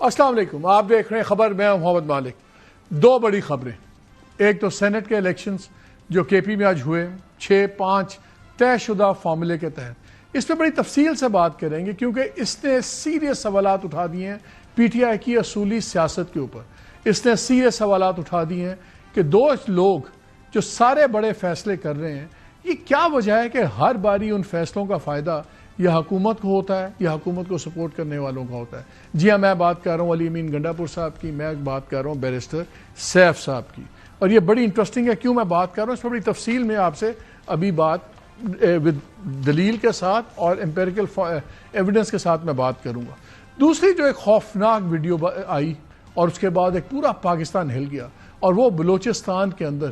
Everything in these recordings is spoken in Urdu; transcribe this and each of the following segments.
السلام علیکم، آپ دیکھ رہے ہیں خبر، میں محمد مالک۔ دو بڑی خبریں، ایک تو سینٹ کے الیکشنز جو کے پی میں آج ہوئے 6-5 طے شدہ فارمولے کے تحت، اس پہ بڑی تفصیل سے بات کریں گے کیونکہ اس نے سیریس سوالات اٹھا دیے ہیں پی ٹی آئی کی اصولی سیاست کے اوپر۔ اس نے سیریس سوالات اٹھا دیے ہیں کہ دو لوگ جو سارے بڑے فیصلے کر رہے ہیں، یہ کیا وجہ ہے کہ ہر باری ان فیصلوں کا فائدہ یا حکومت کو ہوتا ہے یا حکومت کو سپورٹ کرنے والوں کا ہوتا ہے۔ جی ہاں، میں بات کر رہا ہوں علی امین گنڈا پور صاحب کی، میں بات کر رہا ہوں بیرسٹر سیف صاحب کی، اور یہ بڑی انٹرسٹنگ ہے۔ کیوں میں بات کر رہا ہوں اس میں بڑی تفصیل میں آپ سے ابھی بات دلیل کے ساتھ اور امپیریکل ایویڈنس کے ساتھ میں بات کروں گا۔ دوسری جو ایک خوفناک ویڈیو آئی اور اس کے بعد ایک پورا پاکستان ہل گیا، اور وہ بلوچستان کے اندر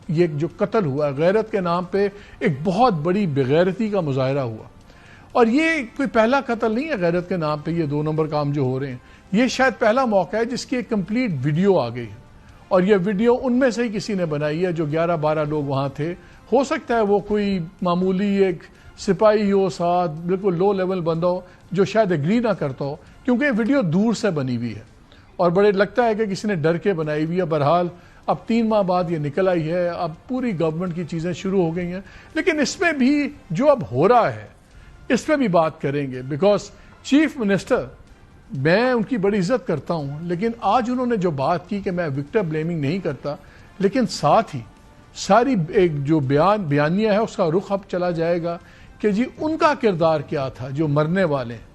یہ جو قتل ہوا ہے غیرت کے نام پہ، ایک بہت بڑی بغیرتی کا مظاہرہ ہوا، اور یہ کوئی پہلا قتل نہیں ہے غیرت کے نام پہ، یہ 2 نمبر کام جو ہو رہے ہیں، یہ شاید پہلا موقع ہے جس کی ایک کمپلیٹ ویڈیو آ گئی ہے، اور یہ ویڈیو ان میں سے ہی کسی نے بنائی ہے جو 11-12 لوگ وہاں تھے۔ ہو سکتا ہے وہ کوئی معمولی ایک سپاہی ہو ساتھ، بالکل لو لیول بندہ ہو جو شاید ایگری نہ کرتا ہو، کیونکہ یہ ویڈیو دور سے بنی ہوئی ہے اور بڑے لگتا ہے کہ کسی نے ڈر کے بنائی ہوئی ہے۔ بہرحال اب 3 ماہ بعد یہ نکل آئی ہے، اب پوری گورنمنٹ کی چیزیں شروع ہو گئی ہیں، لیکن اس میں بھی جو اب ہو رہا ہے اس پہ بھی بات کریں گے، بیکاز چیف منسٹر، میں ان کی بڑی عزت کرتا ہوں، لیکن آج انہوں نے جو بات کی کہ میں وکٹم بلیمنگ نہیں کرتا، لیکن ساتھ ہی ساری ایک جو بیانیہ ہے اس کا رخ اب چلا جائے گا کہ جی ان کا کردار کیا تھا جو مرنے والے ہیں،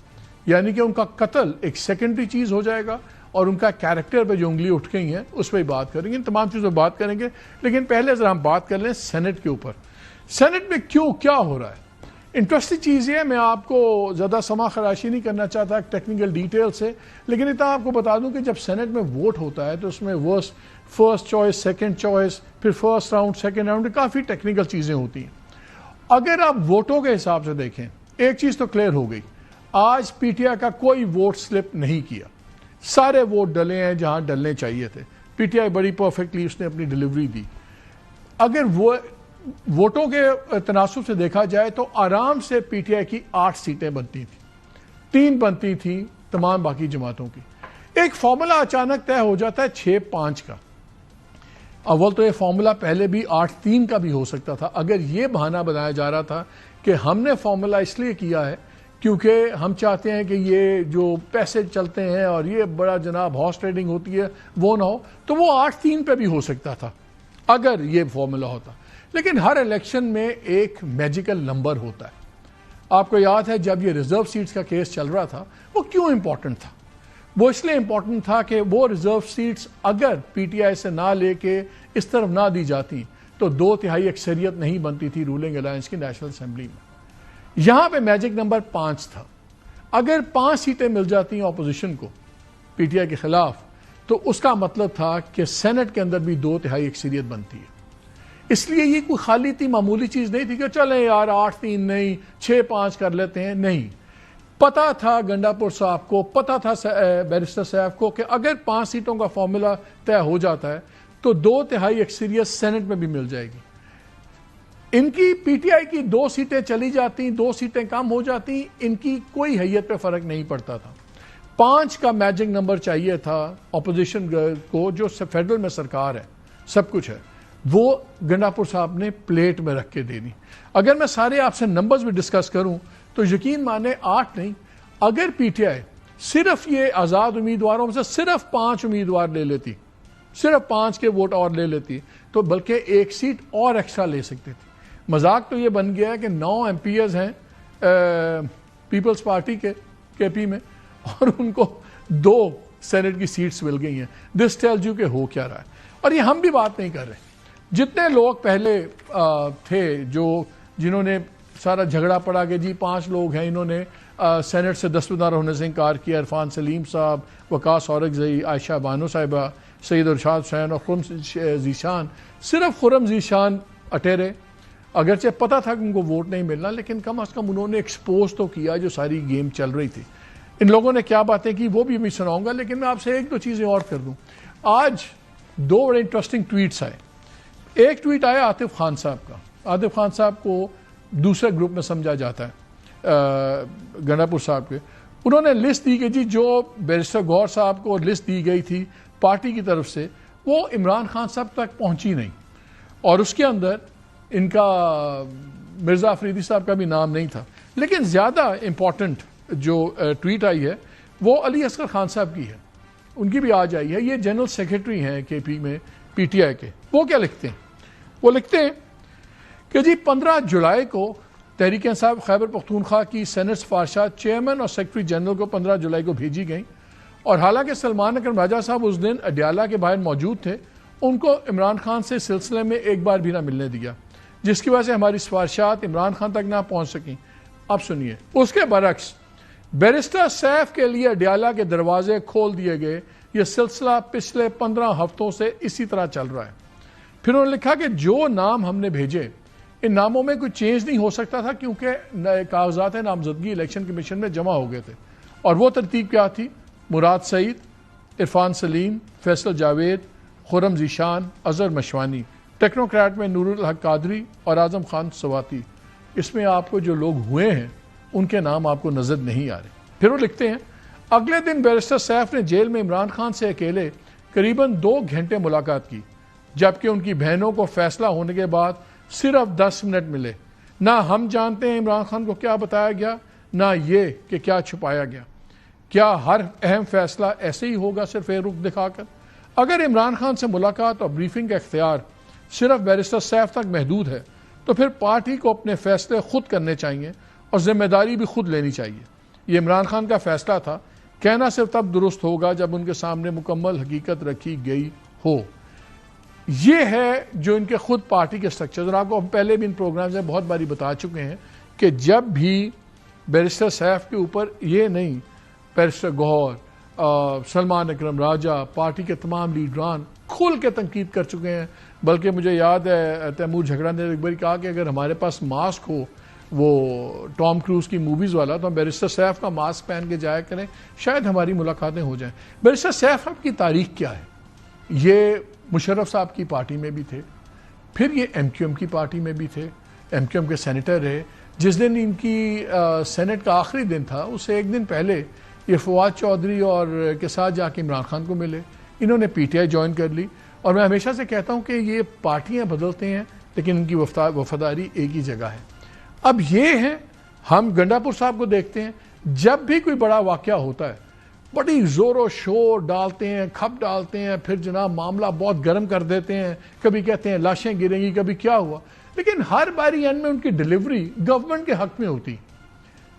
یعنی کہ ان کا قتل ایک سیکنڈری چیز ہو جائے گا، اور ان کا کیریکٹر پہ جو انگلی اٹھ گئی ہیں اس پہ ہی بات کریں گے، ان تمام چیزوں پہ بات کریں گے۔ لیکن پہلے ذرا ہم بات کر لیں سینٹ کے اوپر۔ سینٹ میں کیا ہو رہا ہے؟ انٹرسٹنگ چیز یہ ہے، میں آپ کو زیادہ سما خراشی نہیں کرنا چاہتا ٹیکنیکل ڈیٹیل سے، لیکن اتنا آپ کو بتا دوں کہ جب سینٹ میں ووٹ ہوتا ہے تو اس میں فرسٹ چوائس، سیکنڈ چوائس، پھر فرسٹ راؤنڈ، سیکنڈ راؤنڈ، کافی ٹیکنیکل چیزیں ہوتی ہیں۔ اگر آپ ووٹوں کے حساب سے دیکھیں، ایک چیز تو کلیئر ہو گئی، آج پی ٹی آئی کا کوئی ووٹ سلپ نہیں کیا، سارے ووٹ ڈلے ہیں جہاں ڈلنے چاہیے تھے۔ پی ٹی آئی بڑی پرفیکٹلی اس نے اپنی ڈلیوری دی۔ اگر وہ ووٹوں کے تناسب سے دیکھا جائے تو آرام سے پی ٹی آئی کی 8 سیٹیں بنتی تھیں، 3 بنتی تھیں تمام باقی جماعتوں کی۔ ایک فارمولا اچانک طے ہو جاتا ہے 6-5 کا۔ اول تو یہ فارمولا پہلے بھی 8-3 کا بھی ہو سکتا تھا، اگر یہ بہانہ بنایا جا رہا تھا کہ ہم نے فارمولا اس لیے کیا ہے کیونکہ ہم چاہتے ہیں کہ یہ جو پیسے چلتے ہیں اور یہ بڑا جناب ہارس ٹریڈنگ ہوتی ہے وہ نہ ہو، تو وہ 8-3 پہ بھی ہو سکتا تھا اگر یہ فارمولا ہوتا۔ لیکن ہر الیکشن میں ایک میجیکل نمبر ہوتا ہے۔ آپ کو یاد ہے جب یہ ریزرو سیٹس کا کیس چل رہا تھا، وہ کیوں امپورٹنٹ تھا؟ وہ اس لیے امپورٹنٹ تھا کہ وہ ریزرو سیٹس اگر پی ٹی آئی سے نہ لے کے اس طرف نہ دی جاتی تو 2/3 اکثریت نہیں بنتی تھی رولنگ الائنس کی نیشنل اسمبلی میں۔ یہاں پہ میجک نمبر 5 تھا۔ اگر 5 سیٹیں مل جاتی ہیں اپوزیشن کو پی ٹی آئی کے خلاف، تو اس کا مطلب تھا کہ سینٹ کے اندر بھی 2/3 اکثریت بنتی ہے۔ اس لیے یہ کوئی خالی تھی معمولی چیز نہیں تھی کہ چلیں یار 8-3 نہیں 6-5 کر لیتے ہیں، نہیں۔ پتا تھا گنڈا پور صاحب کو، پتا تھا بیرسٹر صاحب کو کہ اگر 5 سیٹوں کا فارمولا طے ہو جاتا ہے تو 2/3 اکثریت سینٹ میں بھی مل جائے گی۔ ان کی پی ٹی آئی کی 2 سیٹیں چلی جاتی، 2 سیٹیں کم ہو جاتی، ان کی کوئی حیثیت پہ فرق نہیں پڑتا تھا۔ 5 کا میجک نمبر چاہیے تھا اپوزیشن کو، جو فیڈرل میں سرکار ہے، سب کچھ ہے، وہ گنڈا پور صاحب نے پلیٹ میں رکھ کے دینی۔ اگر میں سارے آپ سے نمبرز بھی ڈسکس کروں تو یقین مانے 8 نہیں، اگر پی ٹی آئی صرف یہ آزاد امیدواروں میں سے صرف 5 امیدوار لے لیتی، صرف 5 کے ووٹ اور لے لیتی، تو بلکہ 1 سیٹ اور ایکسٹرا لے سکتے تھے۔ مذاق تو یہ بن گیا ہے کہ 9 ایم پی ایز ہیں پیپلز پارٹی کے پی میں، اور ان کو 2 سینٹ کی سیٹس مل گئی ہیں۔ دس ٹیلز یو کہ ہو کیا رہا ہے۔ اور یہ ہم بھی بات نہیں کر رہے، جتنے لوگ پہلے تھے جنہوں نے سارا جھگڑا پڑا کہ جی 5 لوگ ہیں، انہوں نے سینٹ سے دستبردار ہونے سے انکار کیا، عرفان سلیم صاحب، وقاص اورکزئی، عائشہ بانو صاحبہ، سید ارشاد حسین اور خرم ذیشان۔ صرف خرم ذیشان اٹے رہے، اگرچہ پتا تھا کہ ان کو ووٹ نہیں ملنا، لیکن کم از کم انہوں نے ایکسپوز تو کیا جو ساری گیم چل رہی تھی۔ ان لوگوں نے کیا باتیں کی وہ بھی میں سناؤں گا، لیکن میں آپ سے 1-2 چیزیں اور کر دوں۔ آج 2 بڑے انٹرسٹنگ ٹویٹس آئے۔ ایک ٹویٹ آیا عاطف خان صاحب کا۔ عاطف خان صاحب کو دوسرے گروپ میں سمجھا جاتا ہے گنڈا پور صاحب کے۔ انہوں نے لسٹ دی کہ جی جو بیرسٹر گوہر صاحب کو لسٹ دی گئی تھی پارٹی کی طرف سے وہ عمران خان صاحب تک پہنچی نہیں، اور اس کے اندر ان کا مرزا افریدی صاحب کا بھی نام نہیں تھا. لیکن زیادہ امپورٹنٹ جو ٹویٹ آئی ہے وہ علی اصغر خان صاحب کی ہے، ان کی بھی آج آئی ہے. یہ جنرل سیکرٹری ہیں کے پی میں پی ٹی آئی کے. وہ کیا لکھتے ہیں؟ وہ لکھتے ہیں کہ جی 15 جولائی کو تحریک انصاف خیبر پختونخوا کی سینٹ سفارشات چیئرمین اور سیکرٹری جنرل کو 15 جولائی کو بھیجی گئیں، اور حالانکہ سلمان اکرم راجہ صاحب اس دن اڈیالہ کے باہر موجود تھے، ان کو عمران خان سے سلسلے میں ایک بار بھی نہ ملنے دیا، جس کی وجہ سے ہماری سفارشات عمران خان تک نہ پہنچ سکیں. اب سنیے، اس کے برعکس بیرسٹر سیف کے لیے اڈیالہ کے دروازے کھول دیے گئے. یہ سلسلہ پچھلے 15 ہفتوں سے اسی طرح چل رہا ہے. پھر انہوں نے لکھا کہ جو نام ہم نے بھیجے ان ناموں میں کوئی چینج نہیں ہو سکتا تھا کیونکہ کاغذات نامزدگی الیکشن کمیشن میں جمع ہو گئے تھے. اور وہ ترتیب کیا تھی؟ مراد سعید، عرفان سلیم، فیصل جاوید، خرم ذیشان، اظہر مشوانی. ٹیکنوکریٹ میں نور الحق قادری اور اعظم خان سواتی. اس میں آپ کو جو لوگ ہوئے ہیں ان کے نام آپ کو نظر نہیں آ رہے. پھر وہ لکھتے ہیں اگلے دن بیرسٹر سیف نے جیل میں عمران خان سے اکیلے قریباً 2 گھنٹے ملاقات کی، جبکہ ان کی بہنوں کو فیصلہ ہونے کے بعد صرف 10 منٹ ملے. نہ ہم جانتے ہیں عمران خان کو کیا بتایا گیا، نہ یہ کہ کیا چھپایا گیا. کیا ہر اہم فیصلہ ایسے ہی ہوگا صرف ایک رخ دکھا کر؟ اگر عمران خان سے ملاقات اور بریفنگ کا اختیار صرف بیرسٹر سیف تک محدود ہے تو پھر پارٹی کو اپنے فیصلے خود کرنے چاہیے اور ذمہ داری بھی خود لینی چاہیے. یہ عمران خان کا فیصلہ تھا، کہنا صرف تب درست ہوگا جب ان کے سامنے مکمل حقیقت رکھی گئی ہو. یہ ہے جو ان کے خود پارٹی کے سٹرکچر. آپ کو ہم پہلے بھی ان پروگرامز میں بہت باری بتا چکے ہیں کہ جب بھی بیرسٹر سیف کے اوپر یہ نہیں، بیرسٹر گوہر، سلمان اکرم راجہ، پارٹی کے تمام لیڈران کھل کے تنقید کر چکے ہیں. بلکہ مجھے یاد ہے تیمور جھگڑا نے ایک بار کہا کہ اگر ہمارے پاس ماسک ہو وہ ٹام کروز کی موویز والا تو ہم بیرسٹر سیف کا ماسک پہن کے جایا کریں، شاید ہماری ملاقاتیں ہو جائیں. بیرسٹر سیف صاحب کی تاریخ کیا ہے؟ یہ مشرف صاحب کی پارٹی میں بھی تھے، پھر یہ ایم کیو ایم کی پارٹی میں بھی تھے، ایم کیو ایم کے سینیٹر رہے. جس دن ان کی سینٹ کا آخری دن تھا اس سے ایک دن پہلے یہ فواد چودھری اور کے ساتھ جا کے عمران خان کو ملے. انہوں نے پی ٹی آئی جوائن کر لی. اور میں ہمیشہ سے کہتا ہوں کہ یہ پارٹیاں بدلتے ہیں لیکن ان کی وفاداری ایک ہی جگہ ہے. اب یہ ہے، ہم گنڈا پور صاحب کو دیکھتے ہیں، جب بھی کوئی بڑا واقعہ ہوتا ہے بڑی زور و شور ڈالتے ہیں، کھپ ڈالتے ہیں، پھر جناب معاملہ بہت گرم کر دیتے ہیں. کبھی کہتے ہیں لاشیں گریں گی، کبھی کیا ہوا. لیکن ہر باری اینڈ میں ان کی ڈیلیوری گورنمنٹ کے حق میں ہوتی،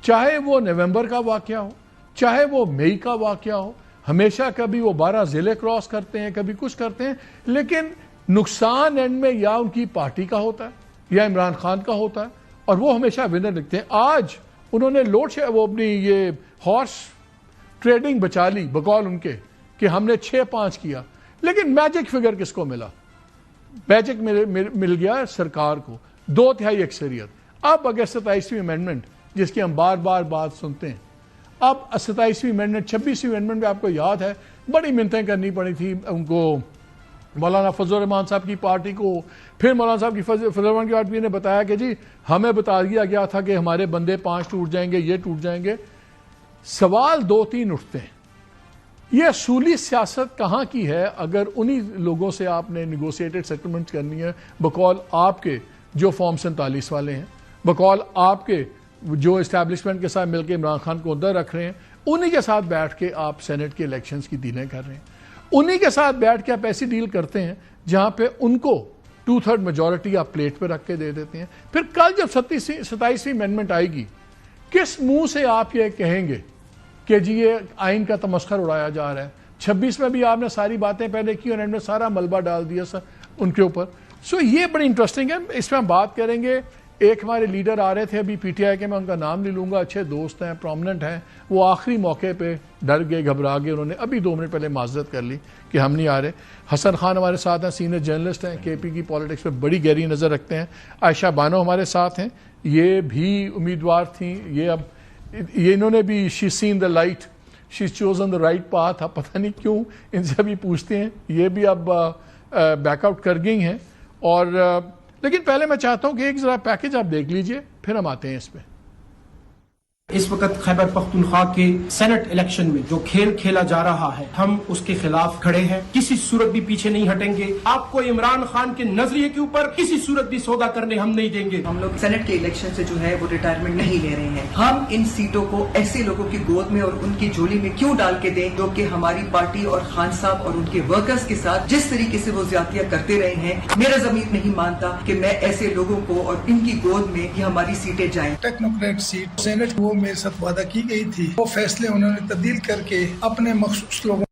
چاہے وہ نومبر کا واقعہ ہو، چاہے وہ مئی کا واقعہ ہو. ہمیشہ کبھی وہ 12 ضلع کراس کرتے ہیں، کبھی کچھ کرتے ہیں، لیکن نقصان اینڈ میں یا ان کی پارٹی کا ہوتا ہے یا عمران خان کا ہوتا ہے، اور وہ ہمیشہ ونر لکھتے ہیں. آج انہوں نے وہ اپنی یہ ہارس ٹریڈنگ بچا لی بقول ان کے کہ ہم نے 6-5 کیا، لیکن میجک فگر کس کو ملا؟ میجک مل گیا سرکار کو، 2/3 اکثریت. اب اگر 27ویں امینڈمنٹ جس کی ہم بار بار بات سنتے ہیں، اب 27ویں امینڈمنٹ 26ویں امینڈمنٹ میں آپ کو یاد ہے بڑی منتیں کرنی پڑی تھی ان کو، مولانا فضل الرحمان صاحب کی پارٹی کو. پھر مولانا صاحب کی فضل الرحمان کی پارٹی نے بتایا کہ جی ہمیں بتا دیا گیا تھا کہ ہمارے بندے 5 ٹوٹ جائیں گے، یہ ٹوٹ جائیں گے. سوال 2-3 اٹھتے ہیں، یہ اصولی سیاست کہاں کی ہے اگر انہی لوگوں سے آپ نے نیگوسیٹڈ سیٹلمنٹ کرنی ہے بقول آپ کے جو فارم 47 والے ہیں، بقول آپ کے جو اسٹیبلشمنٹ کے ساتھ مل کے عمران خان کو اندر رکھ رہے ہیں، انہی کے ساتھ بیٹھ کے آپ سینٹ کے الیکشنز کی ڈیلیں کر رہے ہیں. انہی کے ساتھ بیٹھ کے آپ ایسی ڈیل کرتے ہیں جہاں پہ ان کو 2/3 میجورٹی آپ پلیٹ پہ رکھ کے دے دیتے ہیں. پھر کل جب 27ویں امینڈمنٹ آئے گی، کس منہ سے آپ یہ کہیں گے کہ جی یہ آئین کا تمسخر اڑایا جا رہا ہے؟ 26 میں بھی آپ نے ساری باتیں پہلے کی اور میں سارا ملبہ ڈال دیا سر ان کے اوپر. سو یہ بڑی انٹرسٹنگ ہے، اس میں ہم بات کریں گے. ایک ہمارے لیڈر آ رہے تھے ابھی پی ٹی آئی کے، میں ان کا نام نہیں لوں گا، اچھے دوست ہیں، پرومننٹ ہیں، وہ آخری موقع پہ ڈر گئے، گھبرا گئے، انہوں نے ابھی 2 منٹ پہلے معذرت کر لی کہ ہم نہیں آ رہے. حسن خان ہمارے ساتھ ہیں، سینئر جرنلسٹ ہیں، کے پی کی پالیٹکس پہ بڑی گہری نظر رکھتے ہیں. عائشہ بانو ہمارے ساتھ ہیں، یہ بھی امیدوار تھیں، یہ انہوں نے بھی she seen the light, she chosen the right path. اب پتہ نہیں کیوں ان سے ابھی پوچھتے ہیں، یہ بھی اب بیک آؤٹ کر گئی ہیں. اور لیکن پہلے میں چاہتا ہوں کہ ایک ذرا پیکج آپ دیکھ لیجئے، پھر ہم آتے ہیں اس پہ. اس وقت خیبر پختونخوا کے سینٹ الیکشن میں جو کھیل کھیلا جا رہا ہے ہم اس کے خلاف کھڑے ہیں، کسی صورت بھی پیچھے نہیں ہٹیں گے. آپ کو عمران خان کے نظریے کے اوپر کسی صورت بھی سودا کرنے ہم نہیں دیں گے. ہم لوگ سینٹ کے الیکشن سے جو ہے وہ ریٹائرمنٹ نہیں لے رہے ہیں. ہم ان سیٹوں کو ایسے لوگوں کی گود میں اور ان کی جھولی میں کیوں ڈال کے دیں جو کہ ہماری پارٹی اور خان صاحب اور ان کے ورکرز کے ساتھ جس طریقے سے وہ زیادتیاں کرتے رہے ہیں. میرا ضمیر نہیں مانتا کہ میں ایسے لوگوں کو اور ان کی گود میں یہ ہماری سیٹیں جائیں. ٹیکنوکریٹ سیٹ سینٹ وہ میرے ساتھ وعدہ کی گئی تھی، وہ فیصلے انہوں نے تبدیل کر کے اپنے مخصوص لوگوں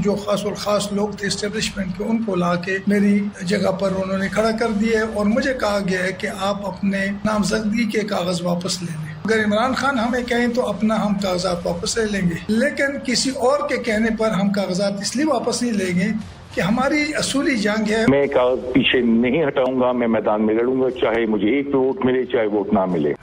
جو خاص اور خاص لوگ تھے اسٹیبلشمنٹ کے ان کو لا کے میری جگہ پر انہوں نے کھڑا کر دیا اور مجھے کہا گیا ہے کہ آپ اپنے نامزدگی کے کاغذ واپس لے لیں. اگر عمران خان ہمیں کہیں تو اپنا ہم کاغذات واپس لے لیں گے، لیکن کسی اور کے کہنے پر ہم کاغذات اس لیے واپس نہیں لیں گے کہ ہماری اصولی جنگ ہے. میں کاغذ پیچھے نہیں ہٹاؤں گا، میں میدان میں لڑوں گا، چاہے مجھے ایک ووٹ ملے چاہے ووٹ نہ ملے.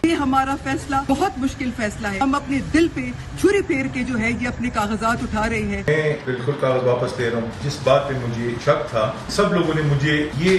یہ ہمارا فیصلہ بہت مشکل فیصلہ ہے. ہم اپنے دل پہ چھری پھیر کے جو ہے یہ اپنے کاغذات اٹھا رہے ہیں. میں بالکل کاغذ واپس لے رہا ہوں. جس بات پہ مجھے شک تھا سب لوگوں نے مجھے یہ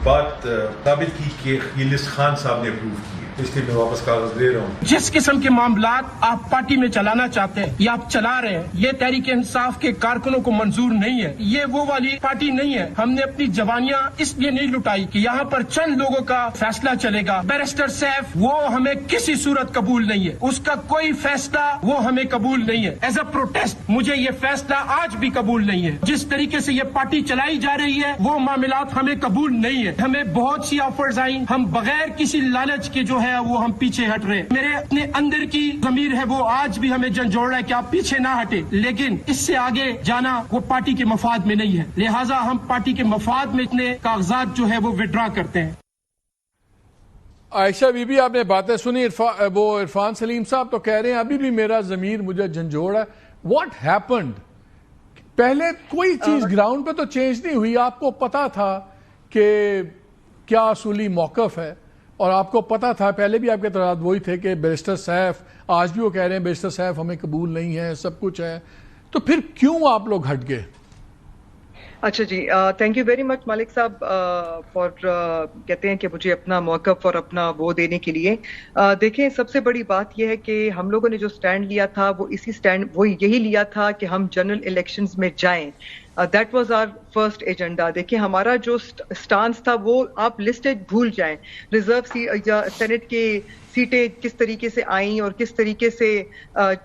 بات ثابت کی کہ یہ لسٹ خان صاحب نے اپروو کی ہے، اس لیے میں واپس کاغذ لے رہا ہوں. جس قسم کے معاملات آپ پارٹی میں چلانا چاہتے ہیں یا آپ چلا رہے ہیں یہ تحریک انصاف کے کارکنوں کو منظور نہیں ہے. یہ وہ والی پارٹی نہیں ہے. ہم نے اپنی جوانیاں اس لیے نہیں لٹائی کہ یہاں پر چند لوگوں کا فیصلہ چلے گا. بیرسٹر سیف وہ ہمیں کسی صورت قبول نہیں ہے، اس کا کوئی فیصلہ وہ ہمیں قبول نہیں ہے. ایز اے پروٹیسٹ مجھے یہ فیصلہ آج بھی قبول نہیں ہے. جس طریقے سے یہ پارٹی چلائی جا رہی ہے وہ معاملات ہمیں قبول نہیں ہے. ہمیں بہت سی آفرز آئیں، ہم بغیر کسی لالچ کے جو ہے وہ ہم پیچھے ہٹ رہے ہیں. میرے اپنے اندر کی ضمیر ہے وہ آج بھی ہمیں جھنجھوڑ رہا ہے کہ آپ پیچھے نہ ہٹے، لیکن اس سے آگے جانا وہ پارٹی کے مفاد میں نہیں ہے. لہٰذا ہم پارٹی کے مفاد میں اتنے کاغذات جو ہے وہ وڈرا کرتے ہیں. عائشہ بی بی آپ نے باتیں سنی. وہ عرفان سلیم صاحب تو کہہ رہے ہیں ابھی بھی میرا ضمیر مجھے جھنجھوڑ ہے. What happened? پہلے کوئی چیز گراؤنڈ پہ تو چینج نہیں ہوئی. آپ کو پتا تھا کہ کیا اصولی موقف ہے اور آپ کو پتا تھا پہلے بھی آپ کے اعتراض وہی تھے کہ بیرسٹر سیف، آج بھی وہ کہہ رہے ہیں بیرسٹر سیف ہمیں قبول نہیں ہے، سب کچھ ہے، تو پھر کیوں آپ لوگ ہٹ گئے؟ اچھا جی، تھینک یو ویری مچ مالک صاحب فار کہتے ہیں کہ مجھے اپنا موقف اور اپنا وہ دینے کے لیے. دیکھیں سب سے بڑی بات یہ ہے کہ ہم لوگوں نے جو سٹینڈ لیا تھا وہ اسی سٹینڈ وہ یہی لیا تھا کہ ہم جنرل الیکشنز میں جائیں. That was our first agenda. دیکھیں ہمارا جو سٹانس تھا وہ آپ لسٹڈ بھول جائیں. ریزرو سینٹ کے سیٹیں کس طریقے سے آئیں اور کس طریقے سے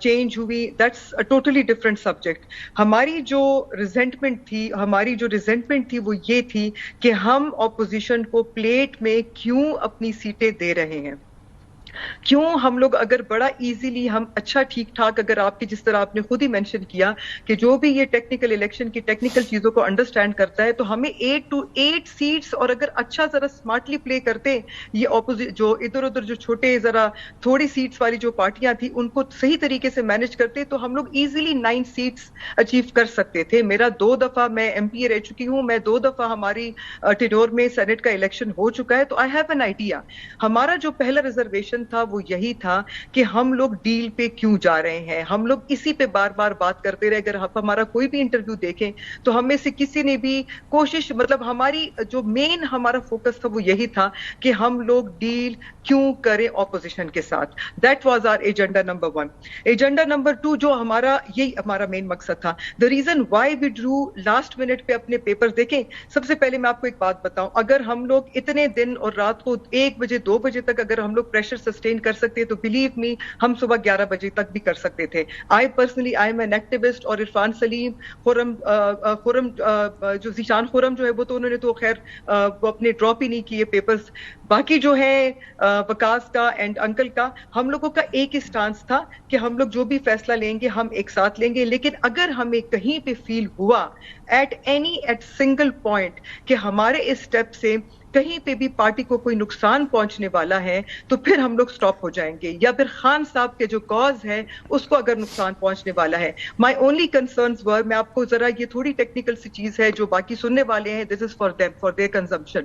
چینج ہوئی، that's a totally different subject. ہماری جو ریزنٹمنٹ تھی وہ یہ تھی کہ ہم اپوزیشن کو پلیٹ میں کیوں اپنی سیٹیں دے رہے ہیں. کیوں ہم لوگ اگر بڑا ایزیلی ہم اچھا ٹھیک ٹھاک اگر آپ کی جس طرح آپ نے خود ہی مینشن کیا کہ جو بھی یہ ٹیکنیکل الیکشن کی ٹیکنیکل چیزوں کو انڈرسٹینڈ کرتا ہے تو ہمیں 8 to 8 سیٹس اور اگر اچھا ذرا اسمارٹلی پلے کرتے یہ جو ادھر ادھر جو چھوٹے ذرا تھوڑی سیٹس والی جو پارٹیاں تھیں ان کو صحیح طریقے سے مینج کرتے تو ہم لوگ ایزیلی 9 سیٹس اچیو کر سکتے تھے. میرا 2 دفعہ میں ایم پی اے رہ چکی ہوں، میں 2 دفعہ ہماری ٹیڈور میں سینٹ کا الیکشن ہو چکا ہے، تو آئی ہیو این آئیڈیا. ہمارا جو پہلا ریزرویشن تھا وہ یہی تھا کہ ہم لوگ ڈیل پہ کیوں جا رہے ہیں. ہم لوگ اسی پہ بار بار بات کرتے رہے. اگر آپ ہمارا کوئی بھی انٹرویو دیکھیں تو ہم میں سے کسی نے بھی کوشش ہماری جو مین ہمارا فوکس تھا وہ یہی تھا کہ ہم لوگ ڈیل کیوں کریں اپوزیشن کے ساتھ. That was our agenda number 1. Agenda number 2 جو یہی ہمارا مین مقصد تھا. دا ریزن وائی وی ڈرو لاسٹ منٹ پہ اپنے پیپر دیکھیں. سب سے پہلے میں آپ کو ایک بات بتاؤں، اگر ہم لوگ اتنے دن اور رات کو 1 بجے 2 بجے تک اگر ہم لوگ پریشر سسٹین کر سکتے تو بلیو می ہم صبح 11 بجے تک بھی کر سکتے تھے. I personally I am an activist. اور عرفان سلیم خرم جو ذیشان خرم جو ہے وہ تو انہوں نے تو خیر وہ اپنے ڈراپ ہی نہیں کیے پیپرز. باقی جو ہے وکاس کا اینڈ انکل کا، ہم لوگوں کا ایک ہی سٹانس تھا کہ ہم لوگ جو بھی فیصلہ لیں گے ہم ایک ساتھ لیں گے. لیکن اگر ہمیں کہیں پہ فیل ہوا ایٹ سنگل پوائنٹ کہ ہمارے اس اسٹیپ سے کہیں پہ بھی پارٹی کو کوئی نقصان پہنچنے والا ہے تو پھر ہم لوگ سٹاپ ہو جائیں گے، یا پھر خان صاحب کے جو کاز ہے اس کو اگر نقصان پہنچنے والا ہے. مائی اونلی کنسرنز ور، میں آپ کو ذرا یہ تھوڑی ٹیکنیکل سی چیز ہے جو باقی سننے والے ہیں، this is for them for their consumption.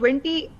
20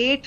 8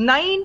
9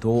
2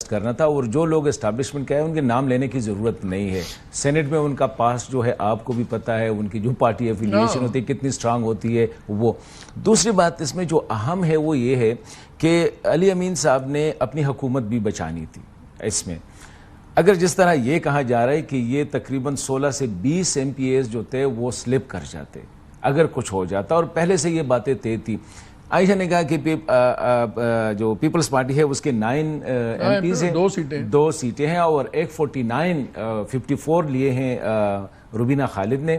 کرنا تھا, اور جو لوگ اسٹیبلشمنٹ کے ہیں ان کے نام لینے کی ضرورت نہیں ہے. سینٹ میں ان کا پاس جو ہے آپ کو بھی پتہ ہے, ان کی جو پارٹی افیلیشن ہوتی ہے کتنی سٹرانگ ہوتی ہے. وہ دوسری بات اس میں جو اہم ہے وہ یہ ہے کہ علی امین صاحب نے اپنی حکومت بھی بچانی تھی. اس میں اگر جس طرح یہ کہا جا رہا ہے کہ یہ تقریباً 16 سے 20 MPAs جو تھے وہ سلپ کر جاتے اگر کچھ ہو جاتا, اور پہلے سے یہ باتیں طے تھی. عائشہ نے کہا کہ جو پیپلز پارٹی ہے اس کے 9 MPs ہیں, 2 سیٹیں ہیں, اور 54 لیے ہیں روبینہ خالد نے,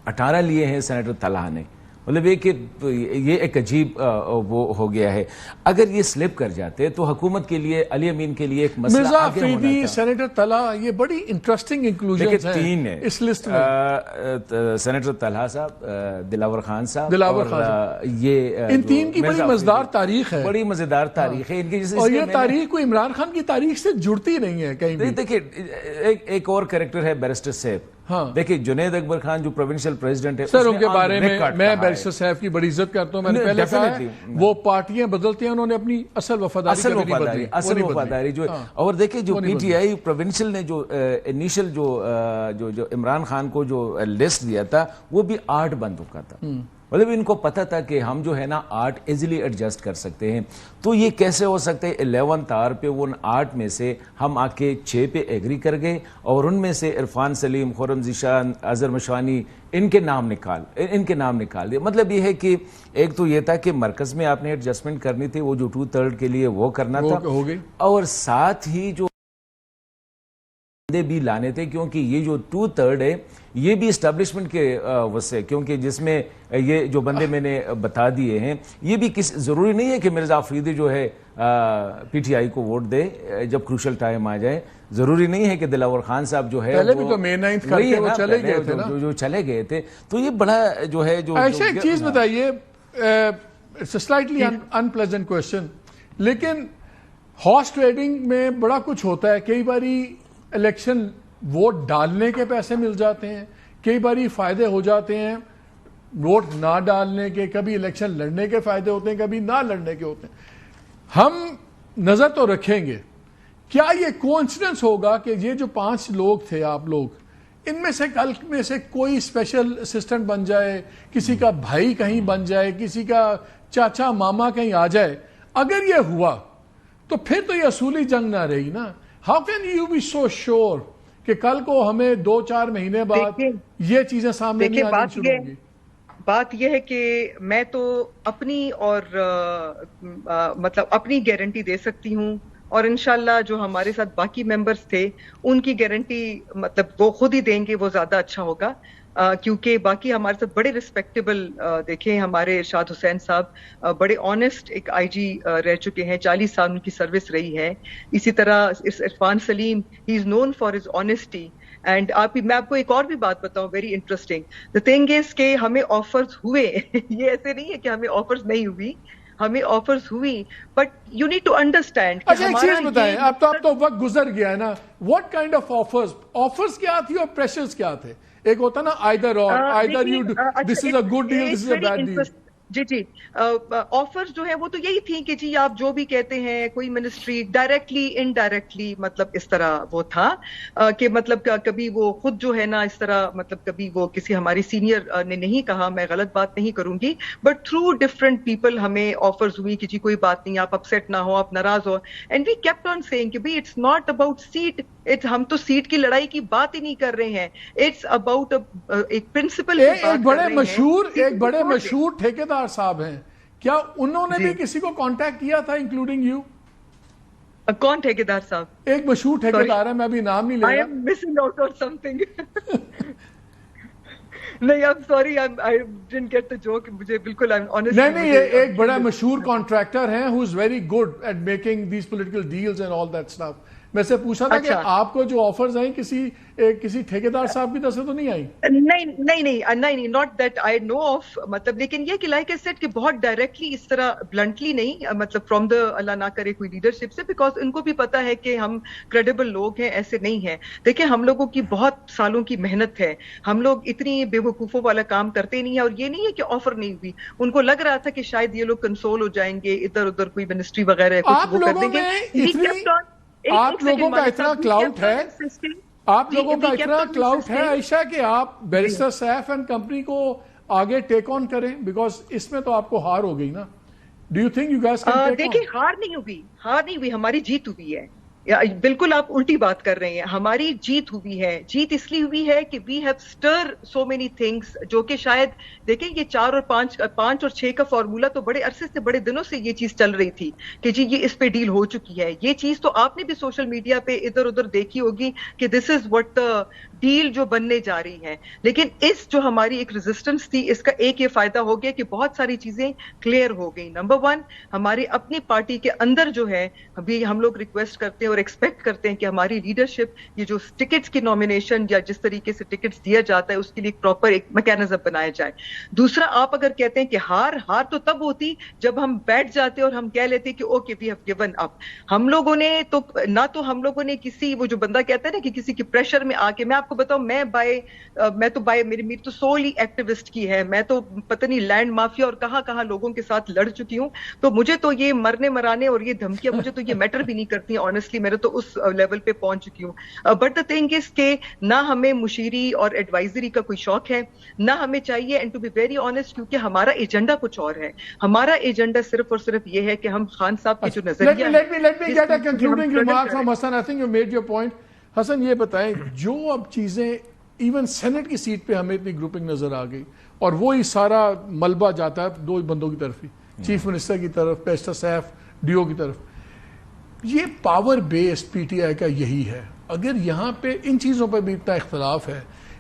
18 لیے ہیں سینیٹر طلحہ نے. مطلب یہ ایک عجیب وہ ہو گیا ہے. اگر یہ سلپ کر جاتے تو حکومت کے لیے, علی امین کے لیے ایک مسئلہ مرزا آگے ہونا افریدی, تھا. سینیٹر طلحہ, یہ بڑی انٹرسٹنگ انکلوژنز ہیں 3 ہیں اس لسٹ میں. سینیٹر طلحہ صاحب, دلاور خان صاحب, دلاور اور یہ ان 3 کی بڑی مزیدار تاریخ ہے, بڑی مزیدار تاریخ ہے ان کی. اور یہ تاریخ کوئی عمران خان کی تاریخ سے جڑتی نہیں ہے کہیں بھی. دیکھیں ایک اور کریکٹر ہے بیرسٹر صاحب. دیکھیں جنید اکبر خان جو پروونشل پریزیڈنٹ ہے, سر ان کے بارے میں بیرسٹر صاحب کی بڑی عزت کرتا ہوں. میں نے پہلے کہا ہے وہ پارٹیاں بدلتی ہیں, انہوں نے اپنی اصل وفاداری جو. اور دیکھیں جو پی ٹی آئی پروونشل نے جو انیشل جو عمران خان کو جو لسٹ دیا تھا وہ بھی 8 بندوں کا تھا. مطلب ان کو پتہ تھا کہ ہم جو ہے نا 8 ایزیلی ایڈجسٹ کر سکتے ہیں. تو یہ کیسے ہو سکتا ہے 11 آر پہ وہ 8 میں سے ہم آ کے 6 پہ ایگری کر گئے, اور ان میں سے عرفان سلیم, خرم ذیشان, اظہر مشوانی, ان کے نام نکال دیا. مطلب یہ ہے کہ ایک تو یہ تھا کہ مرکز میں آپ نے ایڈجسٹمنٹ کرنی تھی, وہ جو 2/3 کے لیے وہ کرنا تھا, اور ساتھ ہی جو بھی لانے تھے, کیونکہ یہ جو 2/3 ہے یہ بھی اسٹیبلشمنٹ کے وسع, کیونکہ جس میں یہ جو بندے میں نے بتا دیے ہیں یہ بھی ضروری نہیں ہے کہ مرزا افریدی جو ہے پی ٹی آئی کو ووٹ دے جب کروشل ٹائم آ جائے. ضروری نہیں ہے کہ دلاور خان صاحب جو ہے پہلے بھی تو مے 9 کر کے وہ چلے گئے تھے نا, جو چلے گئے تھے. تو یہ بڑا جو ہے جو ایسے ایک چیز بتائیے, سلائٹلی انپلیزنٹ کوشچن, لیکن ہارس ٹریڈنگ میں بڑا کچھ ہوتا ہے. کئی باری الیکشن ووٹ ڈالنے کے پیسے مل جاتے ہیں, کئی باری فائدے ہو جاتے ہیں ووٹ نہ ڈالنے کے, کبھی الیکشن لڑنے کے فائدے ہوتے ہیں, کبھی نہ لڑنے کے ہوتے ہیں. ہم نظر تو رکھیں گے, کیا یہ کوئنسیڈنس ہوگا کہ یہ جو 5 لوگ تھے آپ لوگ, ان میں سے کل میں سے کوئی اسپیشل اسسٹنٹ بن جائے, کسی کا بھائی کہیں بن جائے, کسی کا چاچا ماما کہیں آ جائے, اگر یہ ہوا تو پھر تو یہ اصولی جنگ نہ رہی نا. How can you be so sure کہ کل کو ہمیں 2-4 مہینے بعد یہ چیزیں سامنے نہیں آنی شروع ہوں گی؟ بات یہ ہے کہ میں تو اپنی اور مطلب اپنی گارنٹی دے سکتی ہوں, اور انشاءاللہ جو ہمارے ساتھ باقی ممبرز تھے ان کی گارنٹی مطلب وہ خود ہی دیں گے, وہ زیادہ اچھا ہوگا. کیونکہ باقی ہمارے ساتھ بڑے رسپیکٹیبل, دیکھیں ہمارے ارشاد حسین صاحب بڑے آنےسٹ ایک آئی جی رہ چکے ہیں, 40 سال ان کی سروس رہی ہے. اسی طرح Irfan Saleem, he is known for his honesty. And میں آپ کو ایک اور بھی بات بتاؤں, very interesting. The thing is کہ ہمیں آفرز ہوئے, یہ ایسے نہیں ہے کہ ہمیں آفرز نہیں ہوئی, ہمیں آفرز ہوئی, but you need to understand. اچھا ایک چیز بتائیں, اب تو وقت گزر گیا ہے نا, واٹ کائنڈ آف آفرز کیا تھی اور پریشرز کیا تھے؟ ایک ہوتا نا either or, either you do, this is a good deal, this is a bad deal. جی آفرز جو ہیں وہ تو یہی تھی کہ جی آپ جو بھی کہتے ہیں, کوئی منسٹری ڈائریکٹلی انڈائریکٹلی, مطلب اس طرح وہ تھا کہ مطلب کبھی وہ خود جو ہے نا اس طرح, مطلب کبھی وہ کسی ہماری سینئر نے نہیں کہا, میں غلط بات نہیں کروں گی, بٹ تھرو ڈفرنٹ پیپل ہمیں آفرز ہوئی کہ جی کوئی بات نہیں, آپ اپسیٹ نہ ہو, آپ ناراض ہو. And we kept on seeing کہ بھائی اٹس ناٹ اباؤٹ سیٹ, ہم تو سیٹ کی لڑائی کی بات ہی نہیں کر رہے ہیں, اٹس اباؤٹ ایک پرنسپل. ایک بڑے مشہور ٹھیکیدار صاحب ہیں, کیا انہوں نے بھی کسی کو کانٹیکٹ کیا تھا انکلوڈنگ یو؟ کون ٹھیکیدار صاحب؟ ایک مشہور ٹھیکیدار ہے, میں ابھی نام نہیں لے رہا. I am missing out on something. نہیں, I'm sorry, I didn't get the joke. مجھے بالکل honestly نہیں, یہ ایک بڑا مشہور کانٹریکٹر ہیں who is very good at making these political deals and all that stuff. میں سے پوچھا تھا کہ آپ کو جو آفرز آئیں کسی ٹھیکیدار صاحب کی طرف سے تو نہیں آئی؟ نہیں, not that I know of, مطلب لیکن یہ کہ لائک آئی سیڈ کہ بہت ڈائریکٹلی اس طرح بلنٹلی نہیں, مطلب فرام دا اللہ نہ کرے کوئی لیڈرشپ سے, بیکاز ان کو بھی پتا ہے کہ ہم کریڈیبل لوگ ہیں, ایسے نہیں ہیں. دیکھیں ہم لوگوں کی بہت سالوں کی محنت ہے, ہم لوگ اتنی بے وقوفوں والا کام کرتے نہیں ہیں, اور یہ نہیں ہے کہ آفر نہیں ہوئی. ان کو لگ رہا تھا کہ شاید یہ لوگ کنسول ہو جائیں گے, ادھر ادھر کوئی منسٹری وغیرہ کچھ وہ کر دیں گے. آپ لوگوں کا اتنا کلاؤٹ ہے آپ لوگوں کا اتنا کلاؤٹ ہے عائشہ کہ آپ بیرسٹر سیف اینڈ کمپنی کو آگے ٹیک آن کریں بیکاز اس میں تو آپ کو ہار ہو گئی نا. Do you think you guys can take on? دیکھیں ہار نہیں ہوئی ہماری جیت ہوئی ہے. بالکل آپ الٹی بات کر رہے ہیں. ہماری جیت ہوئی ہے. جیت اس لیے ہوئی ہے کہ وی ہیو اسٹر سو مینی تھنگس جو کہ شاید دیکھیں یہ 4 اور 5 اور 6 کا فارمولا تو بڑے عرصے سے بڑے دنوں سے یہ چیز چل رہی تھی کہ جی یہ اس پہ ڈیل ہو چکی ہے. یہ چیز تو آپ نے بھی سوشل میڈیا پہ ادھر ادھر دیکھی ہوگی کہ دس از واٹ ڈیل جو بننے جا رہی ہے. لیکن اس جو ہماری ایک ریزسٹنس تھی اس کا ایک یہ فائدہ ہو گیا کہ بہت ساری چیزیں کلیئر ہو گئی. نمبر 1 ہماری اپنی پارٹی کے اندر جو ہے ابھی ہم لوگ ریکویسٹ کرتے ہیں اور ایکسپیکٹ کرتے ہیں کہ ہماری لیڈرشپ یہ جو ٹکٹس کی نامینیشن یا جس طریقے سے ٹکٹس دیا جاتا ہے اس کے لیے ایک پراپر ایک میکینزم بنایا جائے. دوسرا آپ اگر کہتے ہیں کہ ہار تو تب ہوتی جب ہم بیٹھ جاتے اور ہم کہہ لیتے کہ okay we have given up. ہم لوگوں نے تو نہ تو ہم لوگوں نے کسی وہ جو بندہ کہتا ہے نا کہ کسی کے پریشر میں آ کے میں آپ کو بتاؤں میں تو میری تو سول ہی ایکٹیوسٹ کی ہے. میں تو پتہ نہیں لینڈ مافیا اور کہاں لوگوں کے ساتھ لڑ چکی ہوں. تو مجھے تو یہ مرنے مرانے اور یہ دھمکیاں مجھے تو یہ میٹر بھی نہیں کرتی. آنیسٹلی میرے تو اس لیول پہ پہنچ چکی ہوں. بٹ دا تھنگ از کہ نہ ہمیں مشیری اور ایڈوائزری کا کوئی شوق ہے نہ ہمیں چاہیے. And to be very honest کیونکہ ہمارا ایجنڈا کچھ اور ہے. ہمارا ایجنڈا صرف اور صرف یہ ہے کہ ہم خان صاحب کی جو نظریہ let me get a concluding remark from Hassan. I think you made your point. حسن یہ بتائیں جو اب چیزیں ایون سینٹ کی سیٹ پہ ہمیں اتنی گروپنگ نظر آ گئی اور وہی سارا ملبہ جاتا ہے 2 بندوں کی طرف ہی, چیف منسٹر کی طرف, بیرسٹر سیف ڈیو کی طرف. یہ power base P T I کا یہی ہے. اگر یہاں پہ ان چیزوں پہ بھی اتنا اختلاف ہے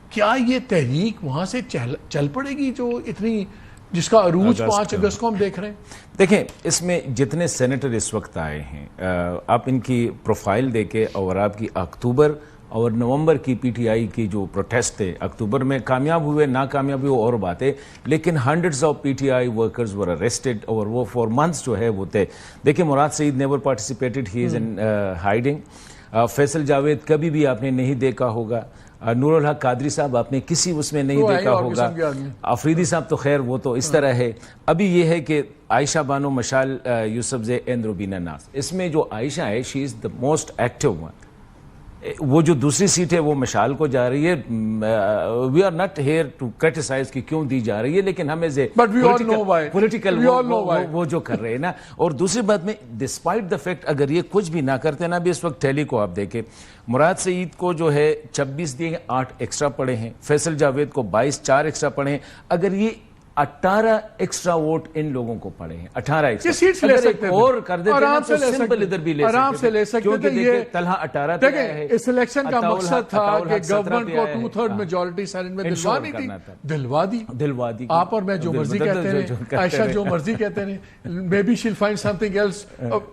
کیا یہ تحریک وہاں سے چل پڑے گی جو اتنی جس کا عروج 5 اگست کو ہم دیکھ رہے ہیں؟ دیکھیں اس میں جتنے سینیٹر اس وقت آئے ہیں آپ ان کی پروفائل دیکھیں اور آپ کی اکتوبر اور نومبر کی پی ٹی آئی کی جو پروٹیسٹ تھے, اکتوبر میں کامیاب ہوئے ناکامیاب ہوئے اور بات ہے, لیکن hundreds of P T I workers were arrested اور وہ فار منتھس جو ہے وہ تھے. دیکھیں مراد سعید نیور پارٹیسپیٹڈ, ہی از ان ہائیڈنگ. فیصل جاوید کبھی بھی آپ نے نہیں دیکھا ہوگا. نور الحق قادری صاحب آپ نے کسی اس میں نہیں دیکھا ہوگا. افریدی صاحب تو خیر وہ تو اس طرح ہے. ابھی یہ ہے کہ عائشہ بانو مشال یوسفزئی اینڈ روبینہ ناز, اس میں جو عائشہ ہے شی از دا موسٹ ایکٹیو ون. وہ جو دوسری سیٹ ہے وہ مشال کو جا رہی ہے. We are not here to criticize کہ کیوں دی جا رہی ہے, لیکن ہم ایز اے پولیٹیکل وہ جو کر رہے ہیں نا. اور دوسری بات میں ڈسپائٹ دا فیکٹ اگر یہ کچھ بھی نہ کرتے نا, بھی اس وقت ٹیلی کو آپ دیکھیں مراد سعید کو جو ہے 26 دیے 8 ایکسٹرا پڑے ہیں, فیصل جاوید کو 22 4 ایکسٹرا پڑے ہیں. اگر یہ 18 ایکسٹرا ووٹ ان لوگوں کو پڑے ہیں, 18 ایکسٹرا لے سکتے اور کر دیتے ہیں تو سمپل ادھر بھی آرام سے لے سکتے کیونکہ دیکھیں طلحہ 18 پہ آیا ہے. اس الیکشن کا مقصد تھا کہ گورنمنٹ کو 2/3 میجورٹی سینٹ میں دلوانی تھی. دلوا دی آپ اور میں جو مرضی کہتے ہیں, عائشہ جو مرضی کہتے ہیں, maybe shall find something else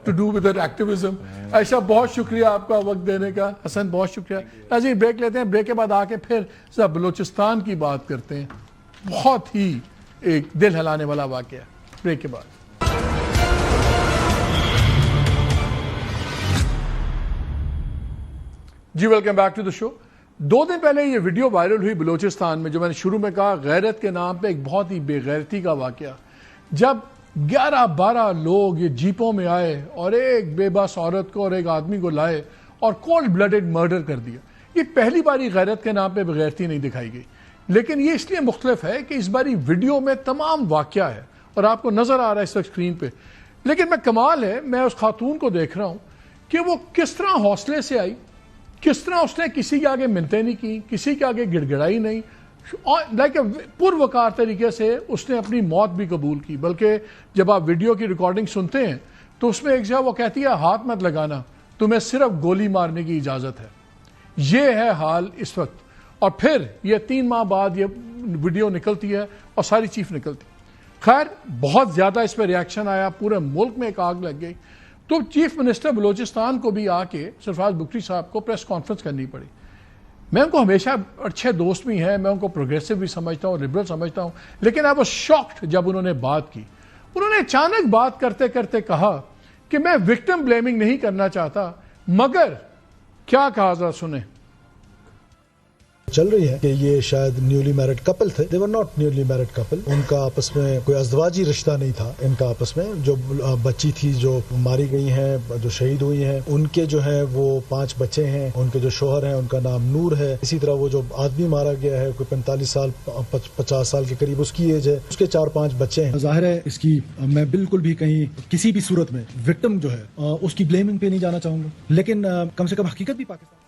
to do with her activism. Ayesha بہت شکریہ آپ کا وقت دینے کا. حسن بہت شکریہ. ناظرین بریک لیتے ہیں, بریک کے بعد آ کے پھر بلوچستان کی بات کرتے ہیں. بہت ہی ایک دل ہلانے والا واقعہ. بریک کے بعد جی ویلکم بیک ٹو دا شو. 2 دن پہلے یہ ویڈیو وائرل ہوئی بلوچستان میں, جو میں نے شروع میں کہا غیرت کے نام پہ ایک بہت ہی بے غیرتی کا واقعہ, جب 11-12 لوگ یہ جیپوں میں آئے اور ایک بے بس عورت کو اور ایک آدمی کو لائے اور کولڈ بلڈڈ مرڈر کر دیا. یہ پہلی باری غیرت کے نام پہ بے غیرتی نہیں دکھائی گئی, لیکن یہ اس لیے مختلف ہے کہ اس باری ویڈیو میں تمام واقعہ ہے اور آپ کو نظر آ رہا ہے اس وقت اسکرین پہ. لیکن میں کمال ہے, میں اس خاتون کو دیکھ رہا ہوں کہ وہ کس طرح حوصلے سے آئی, کس طرح اس نے کسی کے آگے منتیں نہیں کی, کسی کے آگے گڑ گڑائی نہیں, لائک پروقار طریقے سے اس نے اپنی موت بھی قبول کی. بلکہ جب آپ ویڈیو کی ریکارڈنگ سنتے ہیں تو اس میں ایک جگہ وہ کہتی ہے ہاتھ مت لگانا, تمہیں صرف گولی مارنے کی اجازت ہے. یہ ہے حال اس وقت. اور پھر یہ 3 ماہ بعد یہ ویڈیو نکلتی ہے اور ساری چیف نکلتی. خیر بہت زیادہ اس پہ ریاکشن آیا, پورے ملک میں ایک آگ لگ گئی. تو چیف منسٹر بلوچستان کو بھی آ کے سرفراز بگٹی صاحب کو پریس کانفرنس کرنی پڑی. میں ان کو ہمیشہ اچھے دوست بھی ہیں, میں ان کو پروگریسو بھی سمجھتا ہوں, لبرل سمجھتا ہوں, لیکن آئی واز شاکڈ جب انہوں نے بات کی. انہوں نے اچانک بات کرتے کرتے کہا کہ میں وکٹم بلیمنگ نہیں کرنا چاہتا, مگر کیا کہا ذرا سنیں. چل رہی ہے کہ یہ شاید نیولی میرڈ کپل تھے. they were not newly married couple. ان کا آپس میں کوئی ازدواجی رشتہ نہیں تھا ان کا آپس میں. جو بچی تھی جو ماری گئی ہیں, جو شہید ہوئی ہیں, ان کے جو ہیں وہ 5 بچے ہیں. ان کے جو شوہر ہیں ان کا نام نور ہے. اسی طرح وہ جو آدمی مارا گیا ہے کوئی 45 سال 50 سال کے قریب اس کی ایج ہے, اس کے 4-5 بچے ہیں. ظاہر ہے اس کی میں بالکل بھی کہیں کسی بھی صورت میں وکٹم جو ہے اس کی بلیمنگ پہ نہیں جانا چاہوں گا, لیکن کم سے کم حقیقت بھی پاکستان.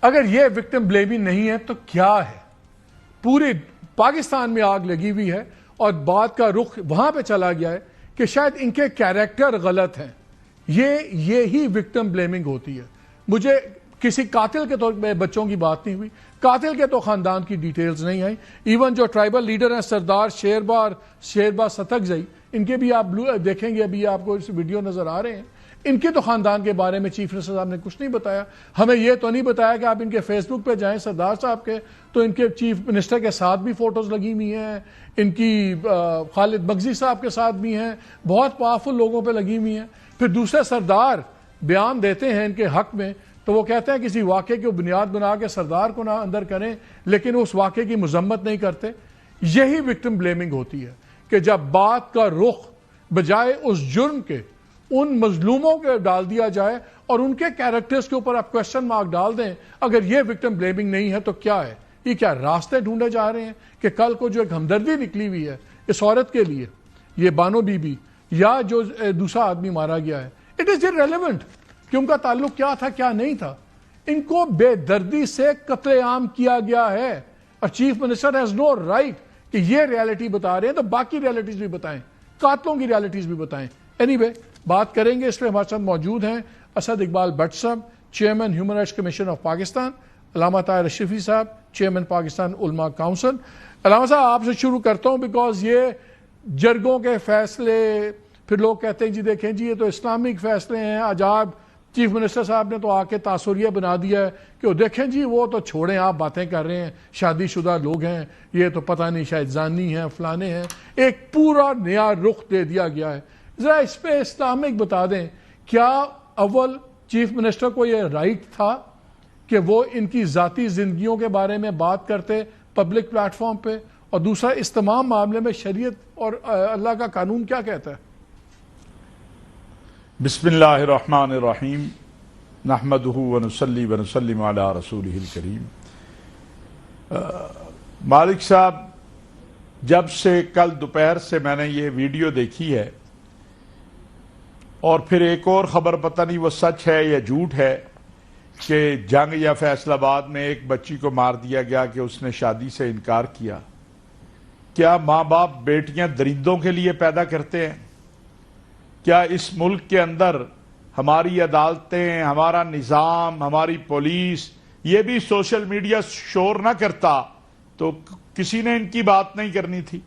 اگر یہ وکٹم بلیمنگ نہیں ہے تو کیا ہے؟ پورے پاکستان میں آگ لگی ہوئی ہے اور بات کا رخ وہاں پہ چلا گیا ہے کہ شاید ان کے کیریکٹر غلط ہیں. یہی وکٹم بلیمنگ ہوتی ہے. مجھے کسی قاتل کے تو بچوں کی بات نہیں ہوئی, قاتل کے تو خاندان کی ڈیٹیلز نہیں آئی. ایون جو ٹرائبل لیڈر ہیں سردار شیربا ستکزئی, ان کے بھی آپ دیکھیں گے, ابھی آپ کو اس ویڈیو نظر آ رہے ہیں, ان کے تو خاندان کے بارے میں چیف منسٹر صاحب نے کچھ نہیں بتایا. ہمیں یہ تو نہیں بتایا کہ آپ ان کے فیس بک پہ جائیں سردار صاحب کے تو ان کے چیف منسٹر کے ساتھ بھی فوٹوز لگی ہوئی ہیں, ان کی خالد مغزی صاحب کے ساتھ بھی ہیں, بہت پاورفل لوگوں پہ لگی ہوئی ہیں. پھر دوسرے سردار بیان دیتے ہیں ان کے حق میں تو وہ کہتے ہیں کسی واقعے کو بنیاد بنا کے سردار کو نہ اندر کریں, لیکن اس واقعے کی مذمت نہیں کرتے. یہی وکٹم بلیمنگ ہوتی ہے کہ جب بات کا رخ بجائے اس جرم کے ان مظلوموں کے ڈال دیا جائے اور ان کے کیریکٹرز کے اوپر آپ کوشچن مارک ڈال دیں. اگر یہ وکٹم بلیمنگ نہیں ہے تو کیا ہے؟ یہ کیا راستے ڈھونڈے جا رہے ہیں کہ کل کو جو ایک ہمدردی نکلی ہوئی ہے اس عورت کے لیے, یہ بانو بی بی یا جو دوسرا آدمی مارا گیا ہے, اٹ از irrelevant کہ ان کا تعلق کیا تھا کیا نہیں تھا. ان کو بے دردی سے قتل عام کیا گیا ہے اور chief minister has no right کہ یہ ریالٹی بتا رہے ہیں تو باقی ریالٹیز بھی بتائیں, قاتلوں کی ریالٹیز بھی بتائیں. اینی وے بات کریں گے. اس پہ ہمارے ساتھ موجود ہیں اسد اقبال بٹ صاحب, chairman human rights commission of Pakistan, علامہ طاہر اشرفی صاحب, چیئرمین پاکستان علماء کاؤنسل. علامہ صاحب آپ سے شروع کرتا ہوں بیکاز یہ جرگوں کے فیصلے, پھر لوگ کہتے ہیں جی دیکھیں جی یہ تو اسلامک فیصلے ہیں. آج آپ چیف منسٹر صاحب نے تو آ کے تاثریہ بنا دیا ہے کہ وہ دیکھیں جی وہ تو چھوڑیں, آپ باتیں کر رہے ہیں, شادی شدہ لوگ ہیں, یہ تو پتہ نہیں شاید زانی ہیں فلانے ہیں. ایک پورا نیا رخ دے دیا گیا ہے. ذرا اس پہ اسلامک بتا دیں, کیا اول چیف منسٹر کو یہ رائٹ تھا کہ وہ ان کی ذاتی زندگیوں کے بارے میں بات کرتے پبلک پلیٹ فارم پہ, اور دوسرا اس تمام معاملے میں شریعت اور اللہ کا قانون کیا کہتا ہے؟ بسم اللہ الرحمن الرحیم نحمدہ ونصلی ونسلم علی رسولہ الکریم. مالک صاحب, جب سے کل دوپہر سے میں نے یہ ویڈیو دیکھی ہے اور پھر ایک اور خبر پتہ نہیں وہ سچ ہے یا جھوٹ ہے کہ جنگ یا فیصل آباد میں ایک بچی کو مار دیا گیا کہ اس نے شادی سے انکار کیا. کیا ماں باپ بیٹیاں درندوں کے لیے پیدا کرتے ہیں؟ کیا اس ملک کے اندر ہماری عدالتیں, ہمارا نظام, ہماری پولیس یہ بھی سوشل میڈیا شور نہ کرتا تو کسی نے ان کی بات نہیں کرنی تھی؟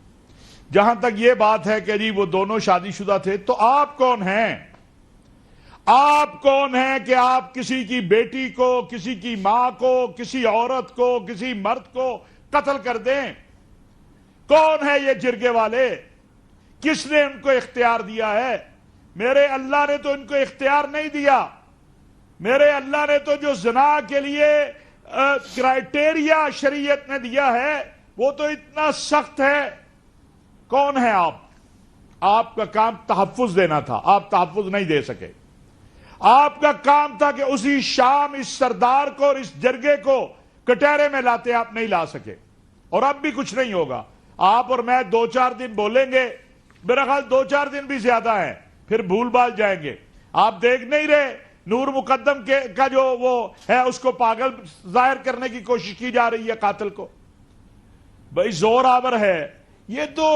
جہاں تک یہ بات ہے کہ جی وہ دونوں شادی شدہ تھے, تو آپ کون ہیں؟ آپ کون ہیں کہ آپ کسی کی بیٹی کو, کسی کی ماں کو, کسی عورت کو, کسی مرد کو قتل کر دیں؟ کون ہے یہ جرگے والے؟ کس نے ان کو اختیار دیا ہے؟ میرے اللہ نے تو ان کو اختیار نہیں دیا. میرے اللہ نے تو جو زنا کے لیے کرائٹیریا شریعت نے دیا ہے وہ تو اتنا سخت ہے. کون ہے آپ؟ آپ کا کام تحفظ دینا تھا, آپ تحفظ نہیں دے سکے. آپ کا کام تھا کہ اسی شام اس سردار کو اور اس جرگے کو کٹہرے میں لاتے, آپ نہیں لا سکے, اور اب بھی کچھ نہیں ہوگا. آپ اور میں 2-4 دن بولیں گے, میرا خیال 2-4 دن بھی زیادہ ہیں, پھر بھول بھال جائیں گے. آپ دیکھ نہیں رہے نور مقدم کا جو وہ ہے اس کو پاگل ظاہر کرنے کی کوشش کی جا رہی ہے قاتل کو. بھائی زور آور ہے. یہ تو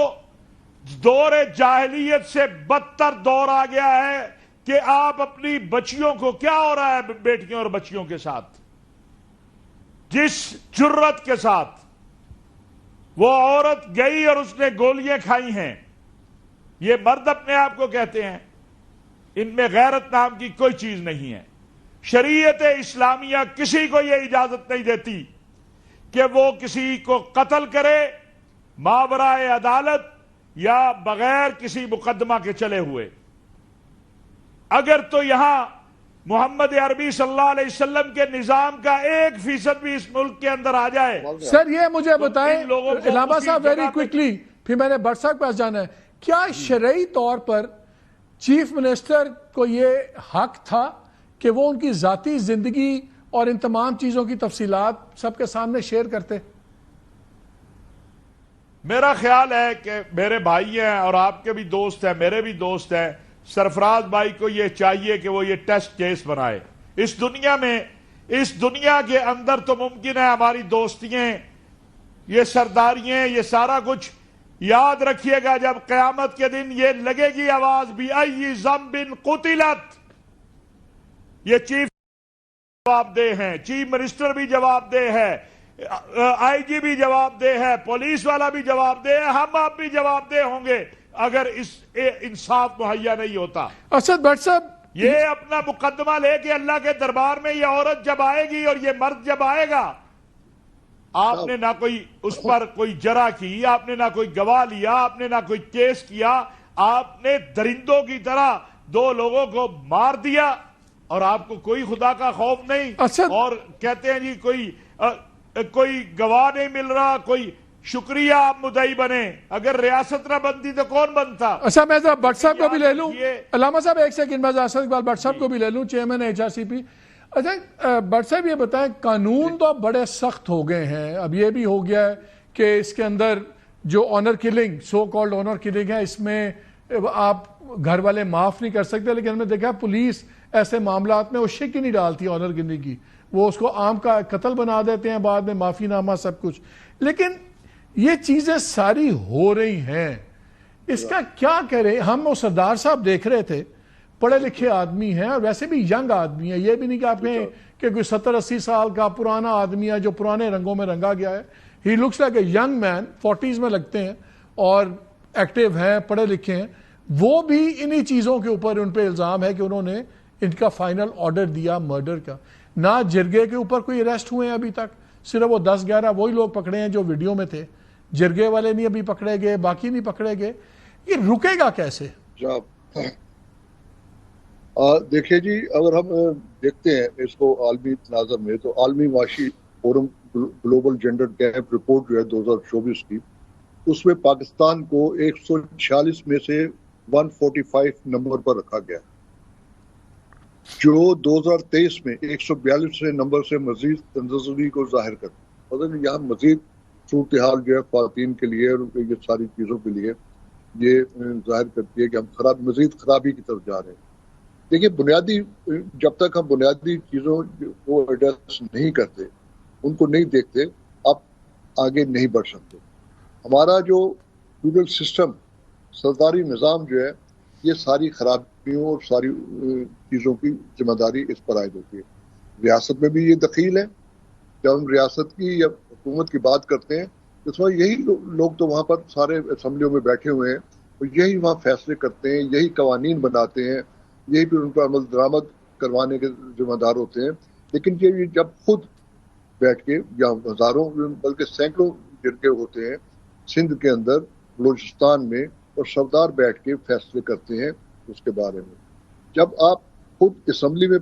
دور جاہلیت سے بدتر دور آ گیا ہے کہ آپ اپنی بچیوں کو, کیا ہو رہا ہے بیٹیوں اور بچیوں کے ساتھ, جس جرت کے ساتھ وہ عورت گئی اور اس نے گولیاں کھائی ہیں. یہ مرد اپنے آپ کو کہتے ہیں, ان میں غیرت نام کی کوئی چیز نہیں ہے. شریعت اسلامیہ کسی کو یہ اجازت نہیں دیتی کہ وہ کسی کو قتل کرے ماورائے عدالت یا بغیر کسی مقدمہ کے چلے ہوئے. اگر تو یہاں محمد عربی صلی اللہ علیہ وسلم کے نظام کا 1% بھی اس ملک کے اندر آ جائے. سر یہ مجھے بتائیں لوگوں کو علامہ صاحب اسی ویری جگہ پہ- کوئکلی، پھر میں نے بٹ صاحب کے پاس جانا ہے. کیا شرعی طور پر چیف منسٹر کو یہ حق تھا کہ وہ ان کی ذاتی زندگی اور ان تمام چیزوں کی تفصیلات سب کے سامنے شیئر کرتے؟ میرا خیال ہے کہ میرے بھائی ہیں اور آپ کے بھی دوست ہیں، میرے بھی دوست ہیں، سرفراز بھائی کو یہ چاہیے کہ وہ یہ ٹیسٹ کیس بنائے. اس دنیا میں، اس دنیا کے اندر تو ممکن ہے ہماری دوستیاں، یہ سرداریاں، یہ سارا کچھ یاد رکھیے گا. جب قیامت کے دن یہ لگے گی آواز بھی ای ذنب قتلت، یہ چیف جواب دہ ہیں، چیف منسٹر بھی جواب دہ ہے، آئی جی بھی جواب دہ ہے، پولیس والا بھی جواب دہ ہے، ہم آپ بھی جواب دہ ہوں گے اگر اس انصاف مہیا نہیں ہوتا. اسد بٹ صاحب، یہ اپنا مقدمہ لے کے اللہ کے دربار میں یہ عورت جب آئے گی اور یہ مرد جب آئے گا، آپ نے نہ کوئی اس پر کوئی جرح کی، آپ نے نہ کوئی گواہ لیا، آپ نے نہ کوئی کیس کیا، آپ نے درندوں کی طرح 2 لوگوں کو مار دیا اور آپ کو کوئی خدا کا خوف نہیں. اور کہتے ہیں جی کوئی گواہ نہیں مل رہا، کوئی شکریہ آپ مدعی بنے. اگر ریاست نہ بنتی تو کون بنتا؟ اچھا میں ذرا بٹ صاحب کو بھی لے لوں. علامہ صاحب ایک سیکنڈ میں اسد اقبال بٹ صاحب کو بھی لے لوں، چیئرمین HRCP. اچھا بٹ صاحب یہ بتائیں، قانون تو بڑے سخت ہو گئے ہیں. اب یہ بھی ہو گیا ہے کہ اس کے اندر جو honour killing, so called honour killing ہے، اس میں آپ گھر والے معاف نہیں کر سکتے. لیکن ہم نے دیکھا پولیس ایسے معاملات میں وہ شک ہی نہیں ڈالتی آنر کلنگ کی، وہ اس کو عام کا قتل بنا دیتے ہیں، بعد میں معافی نامہ سب کچھ. لیکن یہ چیزیں ساری ہو رہی ہیں، اس کا کیا کریں ہم؟ وہ سردار صاحب دیکھ رہے تھے، پڑھے لکھے آدمی ہیں اور ویسے بھی ینگ آدمی ہیں. یہ بھی نہیں کہ آپ کہیں کہ کوئی 70-80 سال کا پرانا آدمی ہے جو پرانے رنگوں میں رنگا گیا ہے. He looks like a young man, 40s میں لگتے ہیں اور ایکٹیو ہیں، پڑھے لکھے ہیں. وہ بھی انہی چیزوں کے اوپر ان پہ الزام ہے کہ انہوں نے ان کا فائنل آرڈر دیا مرڈر کا. نہ جرگے کے اوپر کوئی اریسٹ ہوئے ہیں ابھی تک، صرف وہ 10-11 وہی لوگ پکڑے ہیں جو ویڈیو میں تھے. جرگے والے نہیں ابھی پکڑے گئے، باقی نہیں پکڑے گئے. یہ رکے گا کیسے؟ دیکھیں جی، اگر ہم دیکھتے ہیں اس کو عالمی تناظر میں، تو عالمی معاشی forum global gender gap report جو ہے 2024 کی، اس میں پاکستان کو 146 میں سے 145 نمبر پر رکھا گیا، جو 2023 میں 142 نمبر سے مزید تنزلی کو ظاہر کرتا ہے. مطلب یہاں مزید صورتحال جو ہے خواتین کے لیے اور یہ ساری چیزوں کے لیے یہ ظاہر کرتی ہے کہ ہم مزید خرابی کی طرف جا رہے ہیں. دیکھیے، بنیادی جب تک ہم بنیادی چیزوں کو ایڈریس نہیں کرتے، ان کو نہیں دیکھتے، آپ آگے نہیں بڑھ سکتے. ہمارا جو فیوڈل سسٹم، سرداری نظام جو ہے، یہ ساری خرابیوں اور ساری چیزوں کی ذمہ داری اس پر عائد ہوتی ہے. ریاست میں بھی یہ دخیل ہے. جب ہم ریاست کی یا حکومت کی بات کرتے ہیں تو اس وقت یہی لوگ تو وہاں پر سارے اسمبلیوں میں بیٹھے ہوئے ہیں اور یہی وہاں فیصلے کرتے ہیں، یہی قوانین بناتے ہیں، یہی پھر ان پر عمل درآمد کروانے کے ذمہ دار ہوتے ہیں. لیکن یہ جب خود بیٹھ کے، یا ہزاروں بلکہ سینکڑوں جرگے ہوتے ہیں سندھ کے اندر، بلوچستان میں، اور سردار بیٹھ کے فیصلے کرتے ہیں اس کے بارے میں. جب آپ خود اسمبلی میں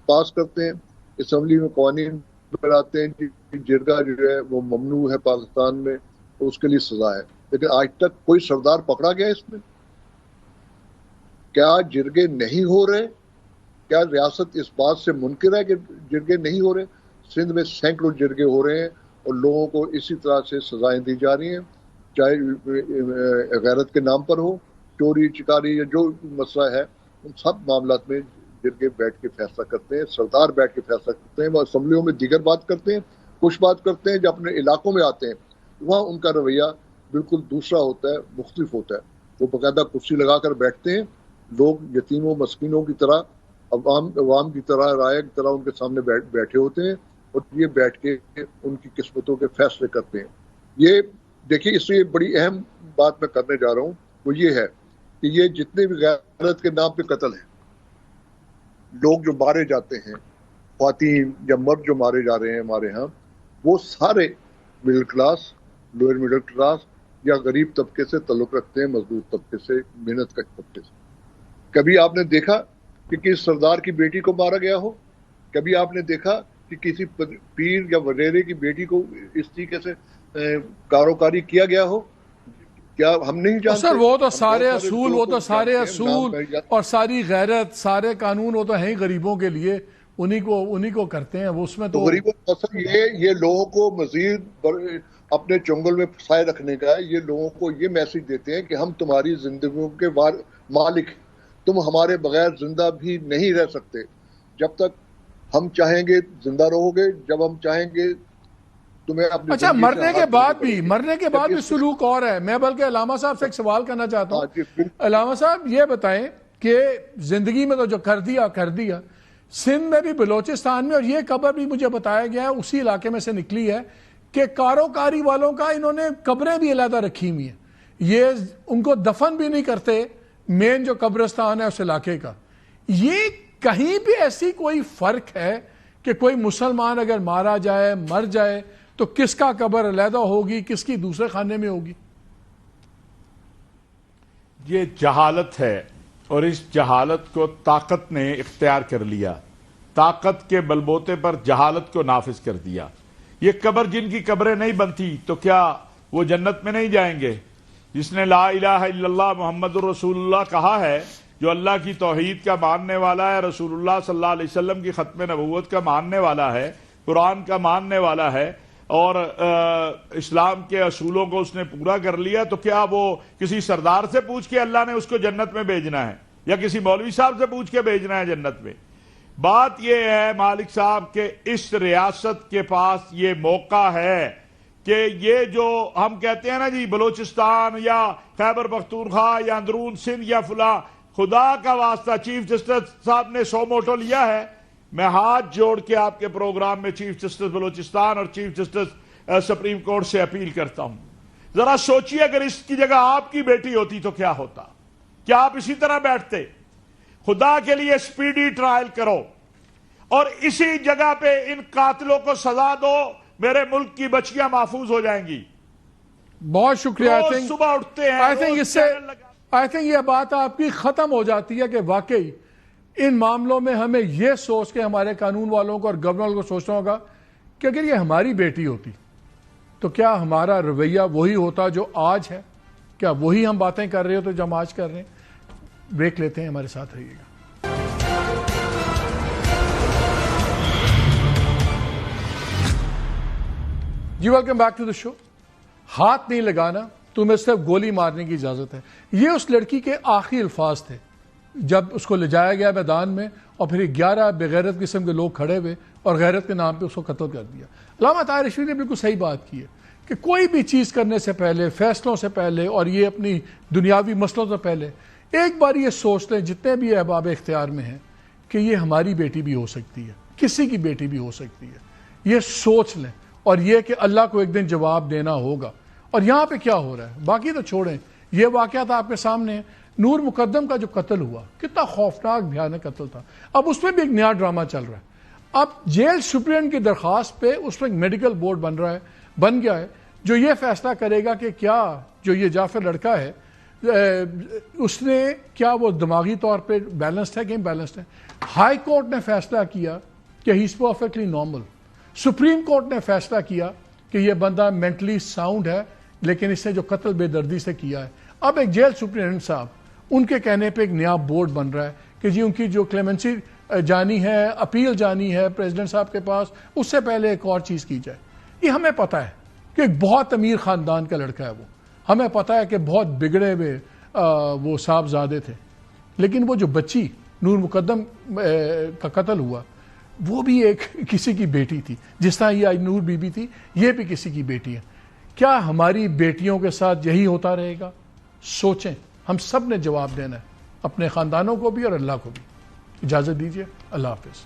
پاس کرتے ہیں، اسمبلی میں قوانین بناتے ہیں، جرگہ جو ہے وہ ممنوع ہے پاکستان میں، تو اس کے لیے سزا ہے. لیکن آج تک کوئی سردار پکڑا گیا اس میں؟ کیا جرگے نہیں ہو رہے؟ کیا ریاست اس بات سے منکر ہے کہ جرگے نہیں ہو رہے؟ سندھ میں سینکڑوں جرگے ہو رہے ہیں اور لوگوں کو اسی طرح سے سزائیں دی جا رہی ہیں، چاہے غیرت کے نام پر ہو، چوری چکاری یا جو مسئلہ ہے، ان سب معاملات میں جرگے بیٹھ کے فیصلہ کرتے ہیں، سردار بیٹھ کے فیصلہ کرتے ہیں. وہ اسمبلیوں میں دیگر بات کرتے ہیں، کچھ بات کرتے ہیں. جب اپنے علاقوں میں آتے ہیں وہاں ان کا رویہ بالکل دوسرا ہوتا ہے، مختلف ہوتا ہے. وہ باقاعدہ کرسی لگا کر بیٹھتے ہیں، لوگ یتیموں مسکینوں کی طرح، عوام کی طرح، رائے کی طرح ان کے سامنے بیٹھے ہوتے ہیں اور یہ بیٹھ کے ان کی قسمتوں کے فیصلے کرتے ہیں. یہ دیکھیے، اس لیے بڑی اہم بات میں کرنے جا رہا ہوں، وہ یہ ہے کہ یہ جتنے بھی غیرت کے نام پہ قتل ہیں، لوگ جو مارے جاتے ہیں، خواتین یا مرد جو مارے جا رہے ہیں ہمارے ہاں، وہ سارے middle class, lower middle class یا غریب طبقے سے تعلق رکھتے ہیں، مزدور طبقے سے، محنت کش طبقے سے. کبھی آپ نے دیکھا کہ کسی سردار کی بیٹی کو مارا گیا ہو؟ کبھی آپ نے دیکھا کہ کسی پیر یا وزیرے کی بیٹی کو اس طریقے سے کاروکاری کیا گیا ہو؟ کیا ہم نہیں جانتے؟ سر وہ تو سارے اصول اور ساری غیرت، سارے قانون وہ تو ہیں غریبوں کے لیے، انہی کو کرتے ہیں وہ، اس میں تو غریبوں کا اصل یہ لوگوں کو مزید اپنے چنگل میں پھنسائے رکھنے کا ہے۔ یہ لوگوں کو یہ میسج دیتے ہیں کہ ہم تمہاری زندگیوں کے مالک، تم ہمارے بغیر زندہ بھی نہیں رہ سکتے۔ جب تک ہم چاہیں گے زندہ رہو گے، جب ہم چاہیں گے تمہیں اپنے اچھا مرنے کے بعد بھی سلوک اور ہے۔ میں بلکہ علامہ صاحب سے ایک سوال کرنا چاہتا ہوں۔ علامہ صاحب یہ بتائیں کہ زندگی میں تو جو کر دیا سندھ میں بھی، بلوچستان میں، اور یہ قبر بھی مجھے بتایا گیا ہے اسی علاقے میں سے نکلی ہے کہ کاروکاری والوں کا انہوں نے قبریں بھی علیحدہ رکھی ہوئی ہیں، یہ ان کو دفن بھی نہیں کرتے مین جو قبرستان ہے اس علاقے کا۔ یہ کہیں بھی ایسی کوئی فرق ہے کہ کوئی مسلمان اگر مارا جائے، مر جائے، تو کس کا قبر علیحدہ ہوگی، کس کی دوسرے خانے میں ہوگی؟ یہ جہالت ہے، اور اس جہالت کو طاقت نے اختیار کر لیا، طاقت کے بلبوتے پر جہالت کو نافذ کر دیا۔ یہ قبر جن کی قبریں نہیں بنتی تو کیا وہ جنت میں نہیں جائیں گے؟ جس نے لا الہ الا اللہ محمد الرسول اللہ کہا ہے، جو اللہ کی توحید کا ماننے والا ہے، رسول اللہ صلی اللہ علیہ وسلم کی ختم نبوت کا ماننے والا ہے، قرآن کا ماننے والا ہے، اور اسلام کے اصولوں کو اس نے پورا کر لیا، تو کیا وہ کسی سردار سے پوچھ کے اللہ نے اس کو جنت میں بھیجنا ہے، یا کسی مولوی صاحب سے پوچھ کے بھیجنا ہے جنت میں؟ بات یہ ہے مالک صاحب کہ اس ریاست کے پاس یہ موقع ہے کہ یہ جو ہم کہتے ہیں نا جی بلوچستان یا خیبر پختونخوا یا اندرون سندھ یا فلاں، خدا کا واسطہ چیف جسٹس صاحب نے 100 موٹو لیا ہے، میں ہاتھ جوڑ کے آپ کے پروگرام میں چیف جسٹس بلوچستان اور چیف جسٹس سپریم کورٹ سے اپیل کرتا ہوں، ذرا سوچئے اگر اس کی جگہ آپ کی بیٹی ہوتی تو کیا ہوتا؟ کیا آپ اسی طرح بیٹھتے؟ خدا کے لیے سپیڈی ٹرائل کرو اور اسی جگہ پہ ان قاتلوں کو سزا دو، میرے ملک کی بچیاں محفوظ ہو جائیں گی۔ بہت شکریہ۔ صبح اٹھتے ہیں، آئی تھنک یہ بات آپ کی ختم ہو جاتی ہے کہ واقعی ان معاملوں میں ہمیں یہ سوچ کے ہمارے قانون والوں کو اور گورنر کو سوچنا ہوگا کہ اگر یہ ہماری بیٹی ہوتی تو کیا ہمارا رویہ وہی ہوتا جو آج ہے؟ کیا وہی ہم باتیں کر رہے ہوتے جو ہم آج کر رہے ہیں؟ بریک لیتے ہیں، ہمارے ساتھ رہیے گا۔ جی ویلکم بیک ٹو دا شو۔ ہاتھ نہیں لگانا، تمہیں صرف گولی مارنے کی اجازت ہے، یہ اس لڑکی کے آخری الفاظ تھے جب اس کو لے جایا گیا میدان میں، اور پھر 11 بغیرت قسم کے لوگ کھڑے ہوئے اور غیرت کے نام پہ اس کو قتل کر دیا۔ علامہ طاہر رشوی نے بالکل صحیح بات کی ہے کہ کوئی بھی چیز کرنے سے پہلے، فیصلوں سے پہلے، اور یہ اپنی دنیاوی مسئلوں سے پہلے ایک بار یہ سوچ لیں جتنے بھی احباب اختیار میں ہیں کہ یہ ہماری بیٹی بھی ہو سکتی ہے، کسی کی بیٹی بھی ہو سکتی ہے، یہ سوچ لیں، اور یہ کہ اللہ کو ایک دن جواب دینا ہوگا۔ اور یہاں پہ کیا ہو رہا ہے باقی تو چھوڑیں، یہ واقعات آپ کے سامنے ہیں۔ نور مقدم کا جو قتل ہوا کتنا خوفناک بھیانک قتل تھا، اب اس میں بھی ایک نیا ڈرامہ چل رہا ہے۔ اب جیل سپرنٹینڈنٹ کی درخواست پہ اس میں ایک میڈیکل بورڈ بن گیا ہے جو یہ فیصلہ کرے گا کہ کیا جو یہ جعفر لڑکا ہے اس نے کیا وہ دماغی طور پہ بیلنسڈ ہے کہ امبیلنسڈ ہے۔ ہائی کورٹ نے فیصلہ کیا کہ he is perfectly normal, supreme court نے فیصلہ کیا کہ یہ بندہ مینٹلی ساؤنڈ ہے، لیکن اس نے جو قتل بے دردی سے کیا ہے۔ اب ایک جیل سپرنٹینڈنٹ صاحب، ان کے کہنے پہ ایک نیا بورڈ بن رہا ہے کہ جی ان کی جو کلیمنسی جانی ہے، اپیل جانی ہے پریزیڈنٹ صاحب کے پاس، اس سے پہلے ایک اور چیز کی جائے۔ یہ ہمیں پتہ ہے کہ ایک بہت امیر خاندان کا لڑکا ہے وہ، ہمیں پتہ ہے کہ بہت بگڑے ہوئے وہ صاحبزادے تھے، لیکن وہ جو بچی نور مقدم کا قتل ہوا وہ بھی ایک کسی کی بیٹی تھی، جس طرح یہ نور بی بی تھی، یہ بھی کسی کی بیٹی ہے۔ کیا ہماری بیٹیوں کے ساتھ یہی ہوتا رہے گا؟ سوچیں، ہم سب نے جواب دینا ہے، اپنے خاندانوں کو بھی اور اللہ کو بھی۔ اجازت دیجیے، اللہ حافظ۔